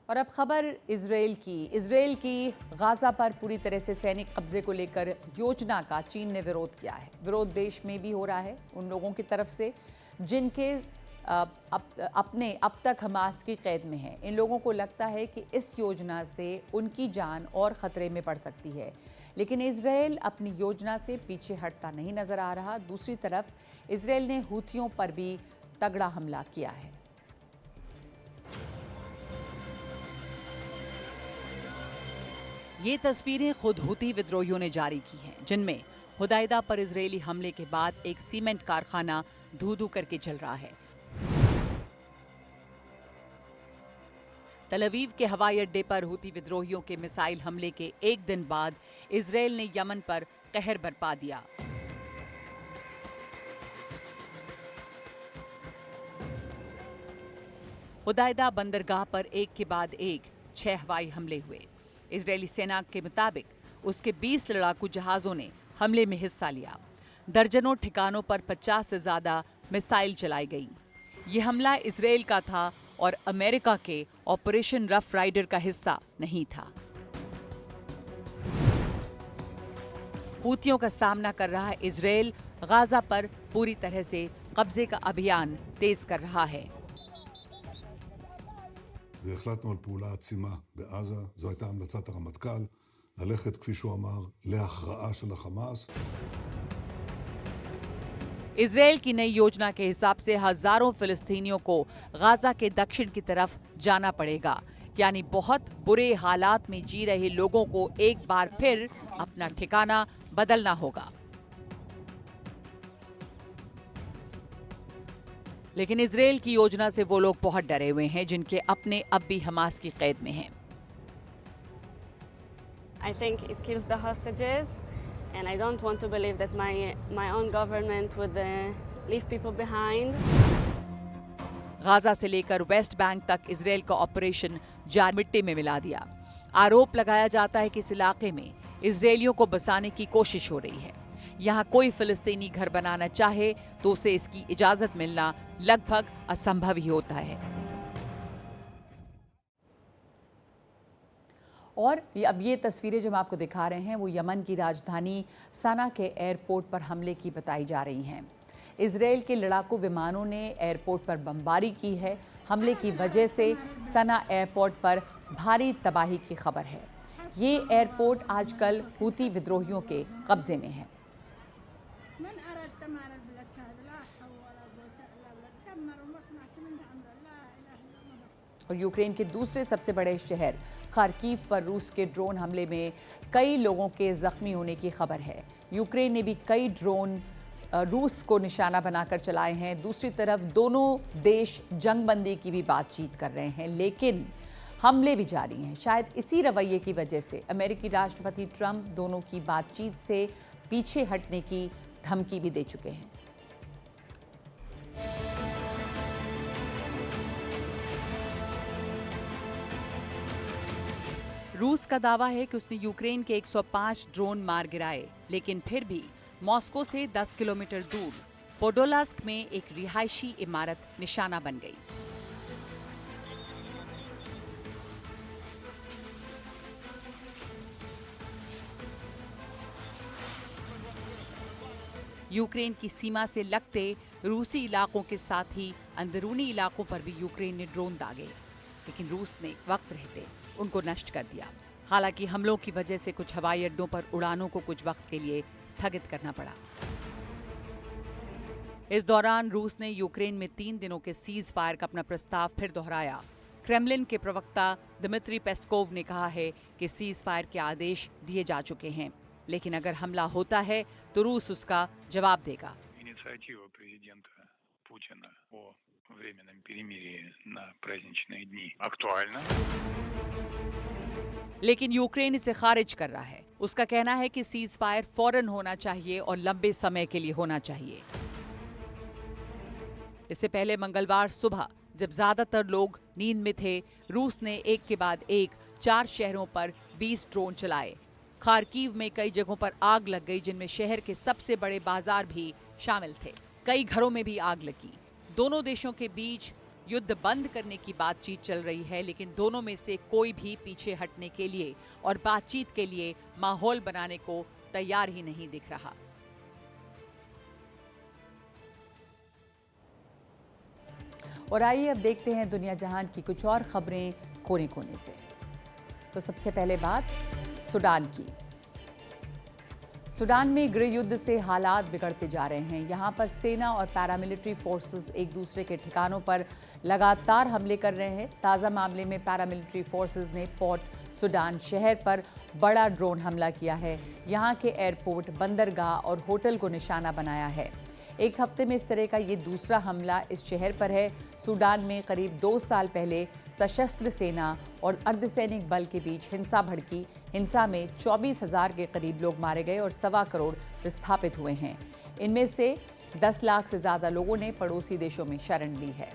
और अब खबर इजराइल की गाजा पर पूरी तरह से सैनिक कब्जे को लेकर योजना का चीन ने विरोध किया है। विरोध देश में भी हो रहा है उन लोगों की तरफ से जिनके अपने अब तक हमास की कैद में हैं। इन लोगों को लगता है कि इस योजना से उनकी जान और खतरे में पड़ सकती है, लेकिन इजराइल अपनी योजना से पीछे हटता नहीं नजर आ रहा। दूसरी तरफ इजराइल ने हूथियों पर भी तगड़ा हमला किया है। ये तस्वीरें खुद हूती विद्रोहियों ने जारी की हैं, जिनमें हुदैदा पर इजरायली हमले के बाद एक सीमेंट कारखाना धू-धू करके जल रहा है। तल अवीव के हवाई अड्डे पर हूती विद्रोहियों के मिसाइल हमले के एक दिन बाद इजरायल ने यमन पर कहर बरपा दिया। हुदैदा बंदरगाह पर एक के बाद एक 6 हवाई हमले हुए। इजरायली सेना के मुताबिक उसके 20 लड़ाकू जहाजों ने हमले में हिस्सा लिया। दर्जनों ठिकानों पर 50 से ज्यादा मिसाइल चलाई गई। ये हमला इजरायल का था और अमेरिका के ऑपरेशन रफ राइडर का हिस्सा नहीं था। हूतियों का सामना कर रहा इजरायल गाजा पर पूरी तरह से कब्जे का अभियान तेज कर रहा है। והחלטנו על פעולה עצימה בעזה. זו הייתה המלצת הרמטכ"ל, ללכת, כפי שהוא אמר, להכרעה של החמאס. इजरायल की नई योजना के हिसाब से हजारों फिलिस्तीनियों को गाजा के दक्षिण की तरफ जाना पड़ेगा, यानी बहुत बुरे हालात में जी रहे लोगों को एक बार फिर अपना ठिकाना बदलना होगा। लेकिन इजरायल की योजना से वो लोग बहुत डरे हुए हैं जिनके अपने अब भी हमास की कैद में हैं। I think it kills the hostages, and I don't want to believe that my own government would leave people behind. Gaza से लेकर वेस्ट बैंक तक इजरायल का ऑपरेशन जान मिट्टी में मिला दिया। आरोप लगाया जाता है कि इस इलाके में इजरायलियों को बसाने की कोशिश हो रही है। यहाँ कोई फिलिस्तीनी घर बनाना चाहे तो उसे इसकी इजाजत मिलना लगभग असंभव ही होता है। और अब ये तस्वीरें जो हम आपको दिखा रहे हैं वो यमन की राजधानी सना के एयरपोर्ट पर हमले की बताई जा रही हैं। इजरायल के लड़ाकू विमानों ने एयरपोर्ट पर बमबारी की है। हमले की वजह से सना एयरपोर्ट पर भारी तबाही की खबर है। ये एयरपोर्ट आजकल हूती विद्रोहियों के कब्जे में है। और यूक्रेन के दूसरे सबसे बड़े शहर खार्किव पर रूस के ड्रोन हमले में कई लोगों के जख्मी होने की खबर है। यूक्रेन ने भी कई ड्रोन रूस को निशाना बनाकर चलाए हैं। दूसरी तरफ दोनों देश जंगबंदी की भी बातचीत कर रहे हैं, लेकिन हमले भी जारी हैं। शायद इसी रवैये की वजह से अमेरिकी राष्ट्रपति ट्रंप दोनों की बातचीत से पीछे हटने की धमकी भी दे चुके हैं। रूस का दावा है कि उसने यूक्रेन के 105 ड्रोन मार गिराए, लेकिन फिर भी मॉस्को से 10 किलोमीटर दूर पोडोलास्क में एक रिहायशी इमारत निशाना बन गई। यूक्रेन की सीमा से लगते रूसी इलाकों के साथ ही अंदरूनी इलाकों पर भी यूक्रेन ने ड्रोन दागे, लेकिन रूस ने वक्त रहते उनको नष्ट कर दिया। हालांकि हमलों की वजह से कुछ हवाई अड्डों पर उड़ानों को कुछ वक्त के लिए स्थगित करना पड़ा। इस दौरान रूस ने यूक्रेन में 3 दिनों के सीज फायर का अपना प्रस्ताव फिर दोहराया। क्रेमलिन के प्रवक्ता दिमित्री पेस्कोव ने कहा है कि सीज फायर के आदेश दिए जा चुके हैं, लेकिन अगर हमला होता है तो रूस उसका जवाब देगा। Инициатива президента Путина о временном перемирии на праздничные дни актуальна. लेकिन यूक्रेन इसे खारिज कर रहा है। उसका कहना है कि सीज फायर फौरन होना चाहिए और लंबे समय के लिए होना चाहिए। इससे पहले मंगलवार सुबह जब ज्यादातर लोग नींद में थे, रूस ने एक के बाद एक 4 शहरों पर 20 ड्रोन चलाए। खार्किव में कई जगहों पर आग लग गई, जिनमें शहर के सबसे बड़े बाजार भी शामिल थे। कई घरों में भी आग लगी। दोनों देशों के बीच युद्ध बंद करने की बातचीत चल रही है, लेकिन दोनों में से कोई भी पीछे हटने के लिए और बातचीत के लिए माहौल बनाने को तैयार ही नहीं दिख रहा। और आइए अब देखते हैं दुनिया जहान की कुछ और खबरें कोने कोने से। तो सबसे पहले बात सूडान की। सूडान में गृह युद्ध से हालात बिगड़ते जा रहे हैं। यहाँ पर सेना और पैरामिलिट्री फोर्सेस एक दूसरे के ठिकानों पर लगातार हमले कर रहे हैं। ताज़ा मामले में पैरामिलिट्री फोर्सेस ने पोर्ट सूडान शहर पर बड़ा ड्रोन हमला किया है। यहाँ के एयरपोर्ट, बंदरगाह और होटल को निशाना बनाया है। एक हफ्ते में इस तरह का ये दूसरा हमला इस शहर पर है। सूडान में करीब 2 साल पहले सशस्त्र सेना और अर्धसैनिक बल के बीच हिंसा भड़की। हिंसा में 24,000 के करीब लोग मारे गए और 1.25 करोड़ विस्थापित हुए हैं। इनमें से 10 लाख से ज़्यादा लोगों ने पड़ोसी देशों में शरण ली है।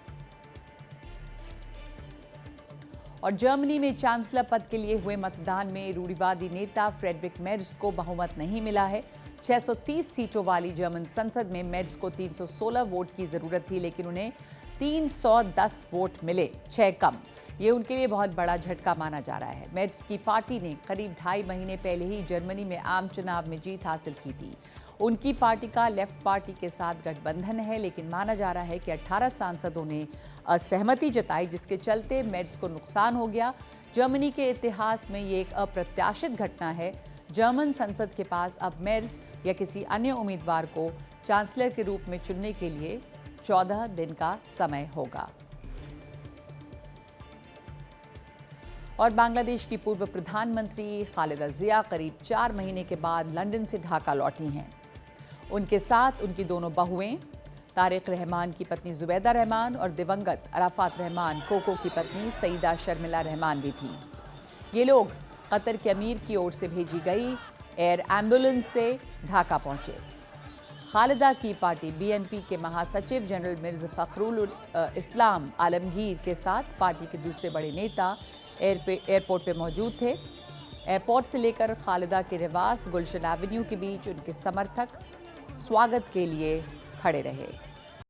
और जर्मनी में चांसलर पद के लिए हुए मतदान में रूढ़िवादी नेता फ्रेडरिक मेर्ज को बहुमत नहीं मिला है। 630 सीटों वाली जर्मन संसद में मेर्ज को 316 वोट की जरूरत थी, लेकिन उन्हें 310 वोट मिले, 6 कम। ये उनके लिए बहुत बड़ा झटका माना जा रहा है। मेर्ज की पार्टी ने करीब 2.5 महीने पहले ही जर्मनी में आम चुनाव में जीत हासिल की थी। उनकी पार्टी का लेफ्ट पार्टी के साथ गठबंधन है, लेकिन माना जा रहा है कि 18 सांसदों ने असहमति जताई, जिसके चलते मेर्ज को नुकसान हो गया। जर्मनी के इतिहास में ये एक अप्रत्याशित घटना है। जर्मन संसद के पास अब मेर्ज या किसी अन्य उम्मीदवार को चांसलर के रूप में चुनने के लिए 14 दिन का समय होगा। और बांग्लादेश की पूर्व प्रधानमंत्री खालिदा जिया करीब 4 महीने के बाद लंदन से ढाका लौटी हैं। उनके साथ उनकी दोनों बहुएं, तारिक रहमान की पत्नी जुबैदा रहमान और दिवंगत अराफात रहमान कोको की पत्नी सईदा शर्मिला रहमान भी थी। ये लोग कतर के अमीर की ओर से भेजी गई एयर एम्बुलेंस से ढाका पहुंचे। खालिदा की पार्टी बीएनपी के महासचिव जनरल मिर्ज़ा फ़खरुल इस्लाम आलमगीर के साथ पार्टी के दूसरे बड़े नेता एयरपोर्ट पे मौजूद थे। एयरपोर्ट से लेकर खालिदा के निवास गुलशन एवेन्यू के बीच उनके समर्थक स्वागत के लिए खड़े रहे।